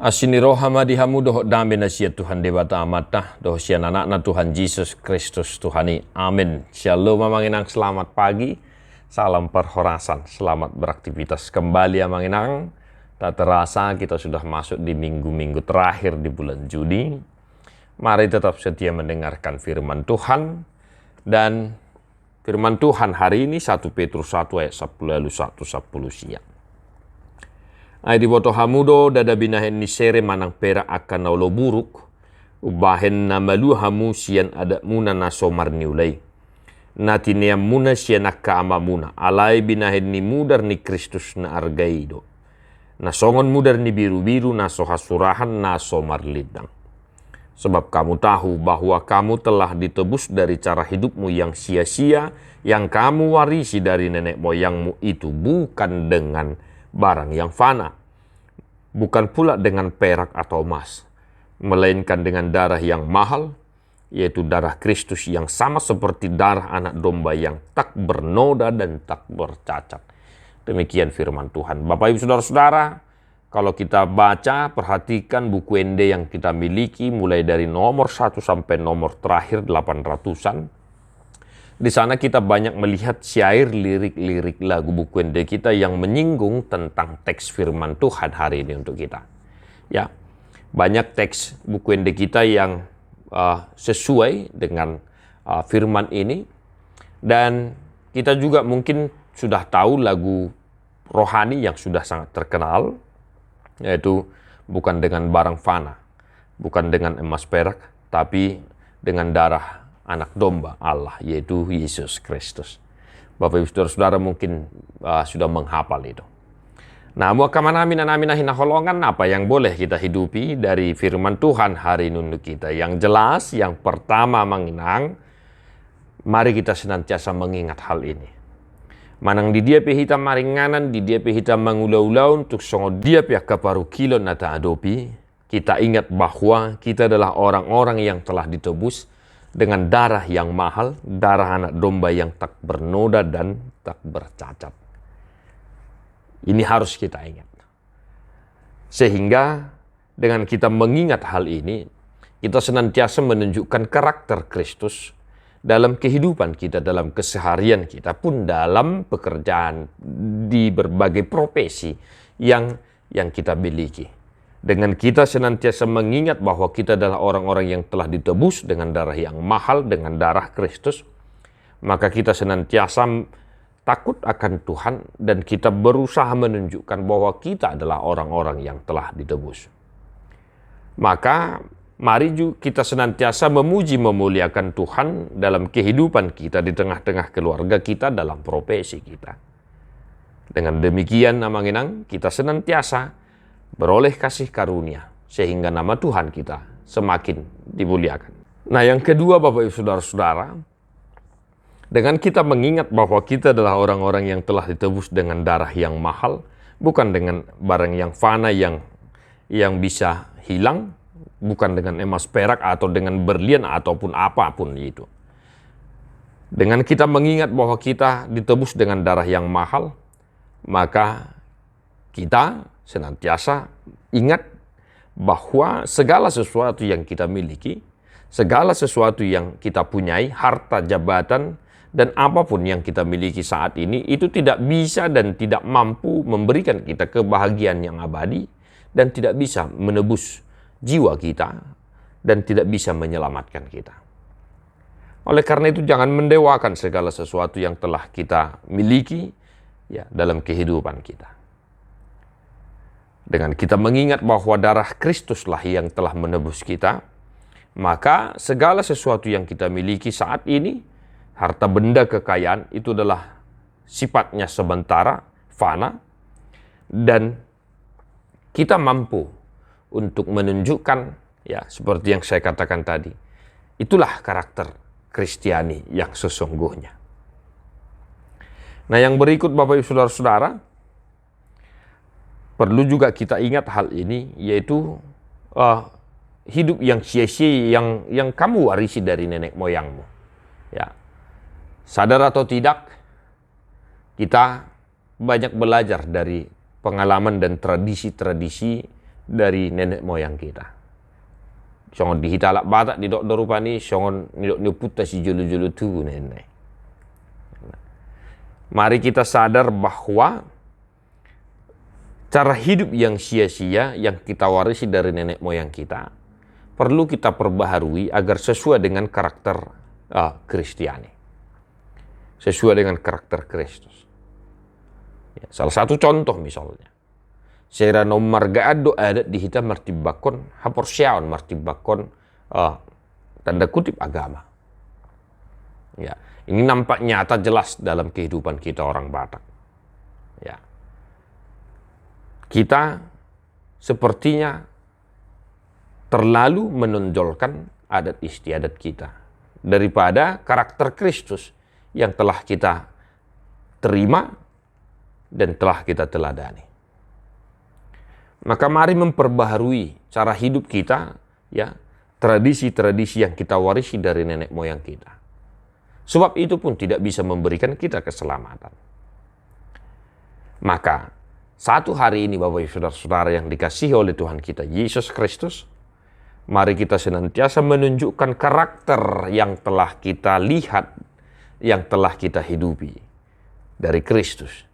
Asini rohama dihamu doh dame nasia Tuhan debata amatah doh sian anak Tuhan Yesus Kristus Tuhani. Amin. Shalom Amanginang, selamat pagi. Salam perhorasan, selamat beraktivitas kembali Amanginang. Tak terasa kita sudah masuk di minggu-minggu terakhir di bulan Juni. Mari tetap setia mendengarkan firman Tuhan. Dan firman Tuhan hari ini 1 Petrus 1 ayat 10 lalu 1 siang. Ay di boto hamudo dada binahen ni sere manang pera akan naulo buruk ubahen na malu hamu sian ada muna na somar ni ulay nati niya muna sian nakaama muna alay binahen ni mudar ni Kristus na argaido na songon mudar ni biru-biru na sohasurahan na somar lidang sebab kamu tahu bahwa kamu telah ditebus dari cara hidupmu yang sia-sia yang kamu warisi dari nenek moyangmu itu bukan dengan barang yang fana, bukan pula dengan perak atau emas, melainkan dengan darah yang mahal, yaitu darah Kristus yang sama seperti darah anak domba yang tak bernoda dan tak bercacat. Demikian firman Tuhan. Bapak Ibu Saudara-saudara, kalau kita baca, perhatikan buku ND yang kita miliki mulai dari nomor 1 sampai nomor terakhir 800-an. Di sana kita banyak melihat syair lirik-lirik lagu buku ND kita yang menyinggung tentang teks firman Tuhan hari ini untuk kita. Ya, banyak teks buku ND kita yang sesuai dengan firman ini. Dan kita juga mungkin sudah tahu lagu rohani yang sudah sangat terkenal, yaitu bukan dengan barang fana, bukan dengan emas perak, tapi dengan darah anak domba Allah, yaitu Yesus Kristus. Bapak Ibu Saudara-saudara mungkin sudah menghafal itu. Nah, muakaman amin hinaholongan apa yang boleh kita hidupi dari firman Tuhan hari ini untuk kita. Yang jelas, yang pertama menginang, mari kita senantiasa mengingat hal ini. Manang di dia pihita maringanan, di dia pihita mangulau-ulau untuk songo dia pihak kaparu kilo nata adopi. Kita ingat bahwa kita adalah orang-orang yang telah ditebus dengan darah yang mahal, darah anak domba yang tak bernoda dan tak bercacat. Ini harus kita ingat. Sehingga dengan kita mengingat hal ini, kita senantiasa menunjukkan karakter Kristus dalam kehidupan kita, dalam keseharian kita, pun dalam pekerjaan di berbagai profesi yang kita miliki. Dengan kita senantiasa mengingat bahwa kita adalah orang-orang yang telah ditebus dengan darah yang mahal, dengan darah Kristus, maka kita senantiasa takut akan Tuhan dan kita berusaha menunjukkan bahwa kita adalah orang-orang yang telah ditebus. Maka mari kita senantiasa memuji memuliakan Tuhan dalam kehidupan kita, di tengah-tengah keluarga kita, dalam profesi kita. Dengan demikian, Amanginang, kita senantiasa beroleh kasih karunia, sehingga nama Tuhan kita semakin dimuliakan. Nah, yang kedua Bapak Ibu Saudara-saudara, dengan kita mengingat bahwa kita adalah orang-orang yang telah ditebus dengan darah yang mahal, bukan dengan barang yang fana yang bisa hilang, bukan dengan emas perak atau dengan berlian ataupun apapun itu. Dengan kita mengingat bahwa kita ditebus dengan darah yang mahal, maka kita senantiasa ingat bahwa segala sesuatu yang kita miliki, segala sesuatu yang kita punyai, harta, jabatan, dan apapun yang kita miliki saat ini, itu tidak bisa dan tidak mampu memberikan kita kebahagiaan yang abadi, dan tidak bisa menebus jiwa kita, dan tidak bisa menyelamatkan kita. Oleh karena itu, jangan mendewakan segala sesuatu yang telah kita miliki ya dalam kehidupan kita. Dengan kita mengingat bahwa darah Kristuslah yang telah menebus kita, maka segala sesuatu yang kita miliki saat ini, harta benda kekayaan, itu adalah sifatnya sementara, fana, dan kita mampu untuk menunjukkan, ya seperti yang saya katakan tadi, itulah karakter Kristiani yang sesungguhnya. Nah, yang berikut Bapak Ibu Saudara-saudara, perlu juga kita ingat hal ini, yaitu hidup yang sia-sia yang kamu warisi dari nenek moyangmu. Ya, sadar atau tidak, kita banyak belajar dari pengalaman dan tradisi-tradisi dari nenek moyang kita. Songon dihitalak batak di dok dorupani, songon nidok nyuputa si julu-julu tu nenek. Mari kita sadar bahwa cara hidup yang sia-sia yang kita warisi dari nenek moyang kita perlu kita perbaharui agar sesuai dengan karakter Kristiani. Sesuai dengan karakter Kristus. Ya, salah satu contoh misalnya. Sera nomor gaado adat di hita martibakon, haporsiaon martibakon tanda kutip agama. Ya, ini nampak nyata jelas dalam kehidupan kita orang Batak. Ya. Kita sepertinya terlalu menonjolkan adat istiadat kita daripada karakter Kristus yang telah kita terima dan telah kita teladani. Maka mari memperbaharui cara hidup kita, ya, tradisi-tradisi yang kita warisi dari nenek moyang kita. Sebab itu pun tidak bisa memberikan kita keselamatan. Maka satu hari ini Bapak Ibu Saudara-saudara yang dikasihi oleh Tuhan kita Yesus Kristus, mari kita senantiasa menunjukkan karakter yang telah kita lihat, yang telah kita hidupi dari Kristus,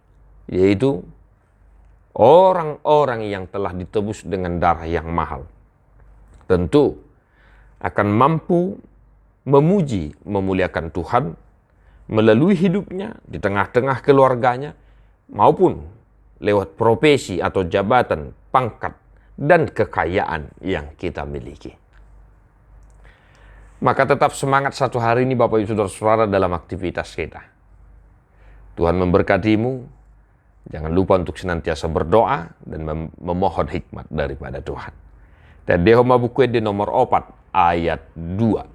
yaitu orang-orang yang telah ditebus dengan darah yang mahal. Tentu akan mampu memuji, memuliakan Tuhan melalui hidupnya di tengah-tengah keluarganya maupun lewat profesi atau jabatan, pangkat, dan kekayaan yang kita miliki. Maka tetap semangat satu hari ini Bapak Ibu Saudara-saudara dalam aktivitas kita. Tuhan memberkatimu. Jangan lupa untuk senantiasa berdoa dan memohon hikmat daripada Tuhan. Dan Deho Mabuku di nomor 4 ayat 2.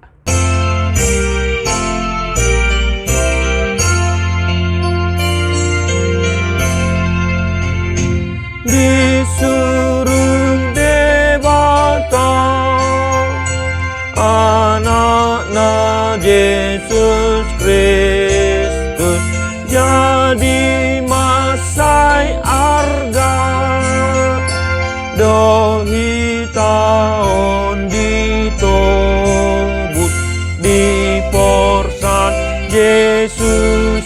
Disuruh dewata anaknya Yesus Kristus jadi masai arga dohi taon ditobus di porsan Yesus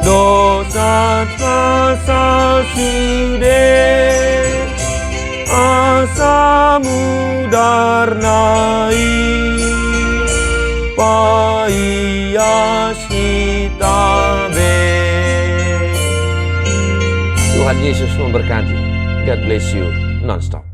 dosa asa sude asa mudarnai payas hitabe. Tuhan Yesus memberkati. God bless you non-stop.